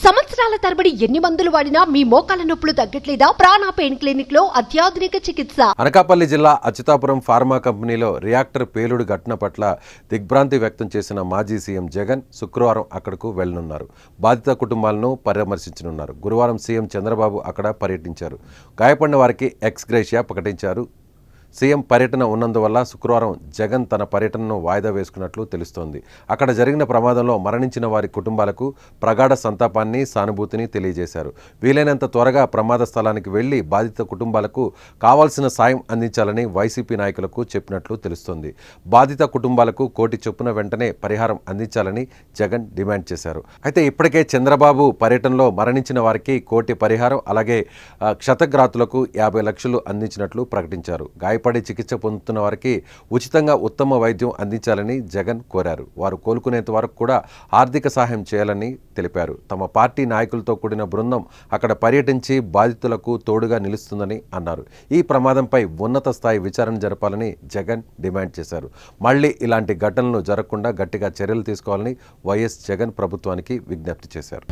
సంవత్సరాల తరబడి ఎన్ని మందులు వాడినా మీ మోకాల నొప్పులు తగ్గట్లేదా? ప్రాణ పెయిన్ క్లినిక్ లో అత్యాధునిక చికిత్స. అనకాపల్లి జిల్లా అచ్యుతాపురం ఫార్మా కంపెనీలో రియాక్టర్ పేలుడు ఘటన పట్ల దిగ్భ్రాంతి వ్యక్తం చేసిన మాజీ సీఎం జగన్ శుక్రవారం అక్కడకు వెళ్లనున్నారు. బాధిత కుటుంబాలను పరామర్శించనున్నారు. గురువారం సీఎం చంద్రబాబు అక్కడ పర్యటించారు. గాయపడిన వారికి ఎక్స్ గ్రేషియా ప్రకటించారు. సీఎం పర్యటన ఉన్నందువల్ల శుక్రవారం జగన్ తన పర్యటనను వాయిదా వేసుకున్నట్లు తెలుస్తోంది. అక్కడ జరిగిన ప్రమాదంలో మరణించిన వారి కుటుంబాలకు ప్రగాఢ సంతాపాన్ని, సానుభూతిని తెలియజేశారు. వీలైనంత త్వరగా ప్రమాద స్థలానికి వెళ్లి బాధిత కుటుంబాలకు కావాల్సిన సాయం అందించాలని వైసీపీ నాయకులకు చెప్పినట్లు తెలుస్తోంది. బాధిత కుటుంబాలకు 1 కోటి చొప్పున వెంటనే పరిహారం అందించాలని జగన్ డిమాండ్ చేశారు. అయితే ఇప్పటికే చంద్రబాబు పర్యటనలో మరణించిన వారికి 1 కోటి పరిహారం, అలాగే క్షతగాత్రులకు 50 లక్షలు అందించినట్లు ప్రకటించారు. పడి చికిత్స పొందుతున్న వారికి ఉచితంగా ఉత్తమ వైద్యం అందించాలని జగన్ కోరారు. వారు కోలుకునేంత వరకు కూడా ఆర్థిక సహాయం చేయాలని తెలిపారు. తమ పార్టీ నాయకులతో కూడిన బృందం అక్కడ పర్యటించి బాధితులకు తోడుగా నిలుస్తుందని అన్నారు. ఈ ప్రమాదంపై ఉన్నత స్థాయి విచారణ జరపాలని జగన్ డిమాండ్ చేశారు. మళ్లీ ఇలాంటి ఘటనలు జరగకుండా గట్టిగా చర్యలు తీసుకోవాలని వైఎస్ జగన్ ప్రభుత్వానికి విజ్ఞప్తి చేశారు.